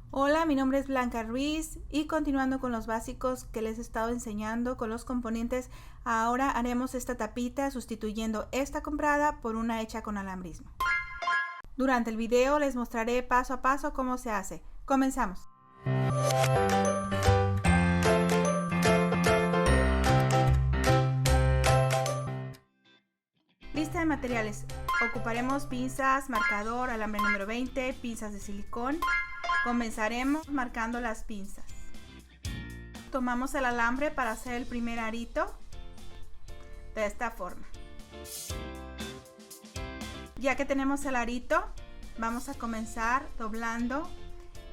Hola, mi nombre es Blanca Ruiz y continuando con los básicos que les he estado enseñando con los componentes, ahora haremos esta tapita sustituyendo esta comprada por una hecha con alambrismo. Durante el video les mostraré paso a paso cómo se hace. Comenzamos. Lista de materiales. Ocuparemos pinzas, marcador, alambre número 20, pinzas de silicón. Comenzaremos marcando las pinzas. Tomamos el alambre para hacer el primer arito de esta forma. Ya que tenemos el arito, vamos a comenzar doblando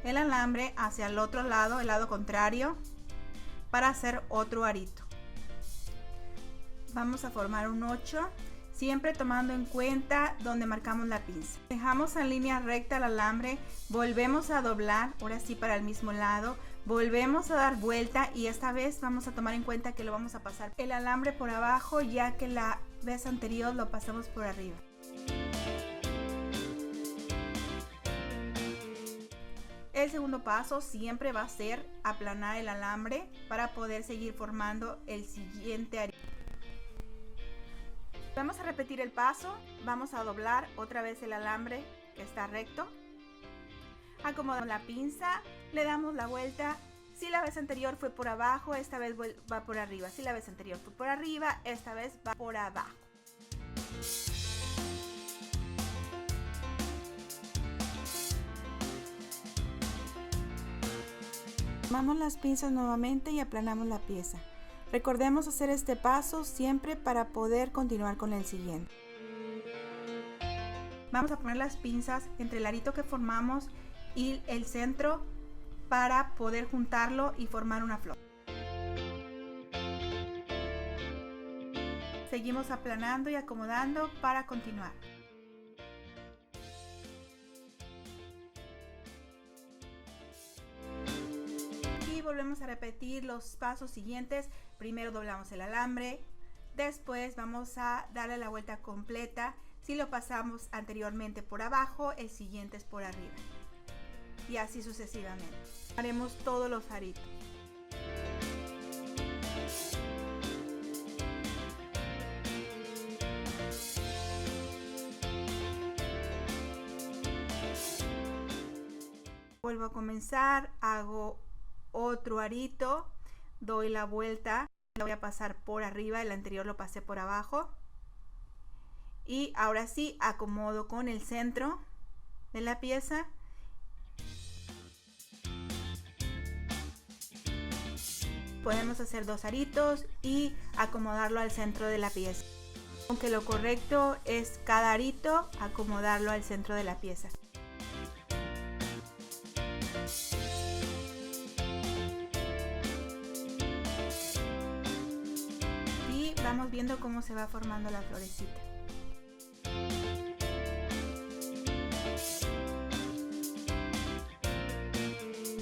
el alambre hacia el otro lado, el lado contrario, para hacer otro arito. Vamos a formar un 8, siempre tomando en cuenta donde marcamos la pinza. Dejamos en línea recta el alambre, volvemos a doblar, ahora sí para el mismo lado, volvemos a dar vuelta y esta vez vamos a tomar en cuenta que lo vamos a pasar el alambre por abajo, ya que la vez anterior lo pasamos por arriba. El segundo paso siempre va a ser aplanar el alambre para poder seguir formando el siguiente arito. Vamos a repetir el paso, vamos a doblar otra vez el alambre que está recto. Acomodamos la pinza, le damos la vuelta. Si la vez anterior fue por abajo, esta vez va por arriba. Si la vez anterior fue por arriba, esta vez va por abajo. Tomamos las pinzas nuevamente y aplanamos la pieza. Recordemos hacer este paso siempre para poder continuar con el siguiente. Vamos a poner las pinzas entre el arito que formamos y el centro para poder juntarlo y formar una flor. Seguimos aplanando y acomodando para continuar. Volvemos a repetir los pasos siguientes. Primero doblamos el alambre, después vamos a darle la vuelta completa. Si lo pasamos anteriormente por abajo, el siguiente es por arriba y así sucesivamente. Haremos todos los aritos. Vuelvo a comenzar, hago otro arito, doy la vuelta, lo voy a pasar por arriba, el anterior lo pasé por abajo y ahora sí acomodo con el centro de la pieza. Podemos hacer dos aritos y acomodarlo al centro de la pieza, aunque lo correcto es cada arito acomodarlo al centro de la pieza. Vamos viendo cómo se va formando la florecita.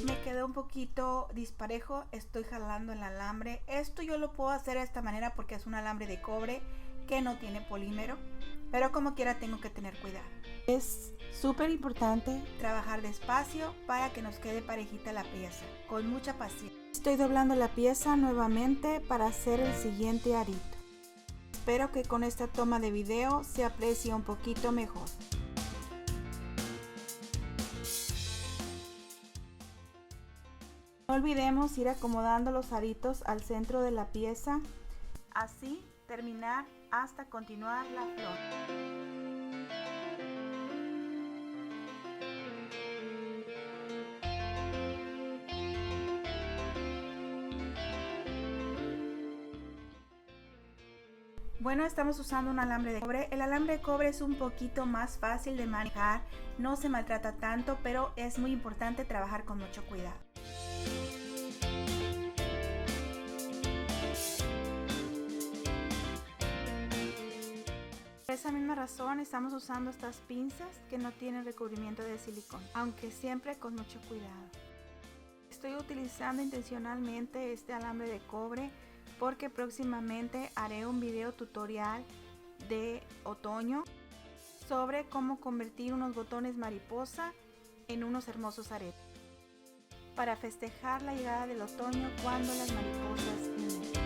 Me quedó un poquito disparejo, estoy jalando el alambre. Esto yo lo puedo hacer de esta manera porque es un alambre de cobre que no tiene polímero, pero como quiera tengo que tener cuidado. Es súper importante trabajar despacio para que nos quede parejita la pieza, con mucha paciencia. Estoy doblando la pieza nuevamente para hacer el siguiente arito. Espero que con esta toma de video se aprecie un poquito mejor. No olvidemos ir acomodando los aritos al centro de la pieza, así terminar hasta continuar la flor. Bueno, estamos usando un alambre de cobre. El alambre de cobre es un poquito más fácil de manejar, no se maltrata tanto, pero es muy importante trabajar con mucho cuidado. Por esa misma razón estamos usando estas pinzas que no tienen recubrimiento de silicón, aunque siempre con mucho cuidado. Estoy utilizando intencionalmente este alambre de cobre porque próximamente haré un video tutorial de otoño sobre cómo convertir unos botones mariposa en unos hermosos aretes. para festejar la llegada del otoño cuando las mariposas nidan.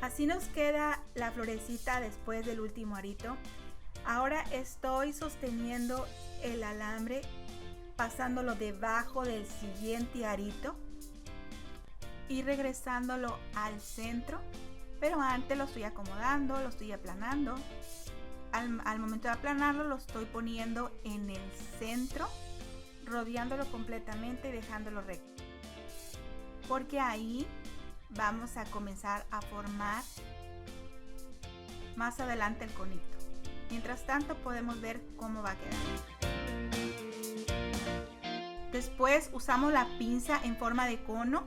Así nos queda la florecita después del último arito. Ahora estoy sosteniendo el alambre, pasándolo debajo del siguiente arito y regresándolo al centro, pero antes lo estoy acomodando, lo estoy aplanando. Al momento de aplanarlo lo estoy poniendo en el centro, rodeándolo completamente y dejándolo recto, porque ahí vamos a comenzar a formar más adelante el conito. Mientras tanto podemos ver cómo va a quedar. Después usamos la pinza en forma de cono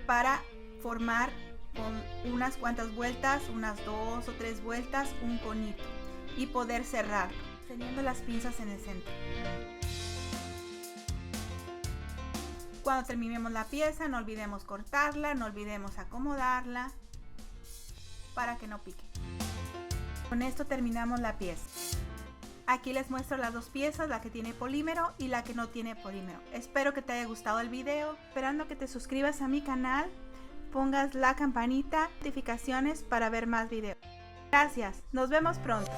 para formar con unas cuantas vueltas, unas 2 o 3 vueltas, un conito y poder cerrarlo, teniendo las pinzas en el centro. Cuando terminemos la pieza, no olvidemos cortarla, no olvidemos acomodarla para que no pique. Con esto terminamos la pieza. Aquí les muestro las dos piezas, la que tiene polímero y la que no tiene polímero. Espero que te haya gustado el video, esperando que te suscribas a mi canal, pongas la campanita, notificaciones para ver más videos. Gracias, nos vemos pronto.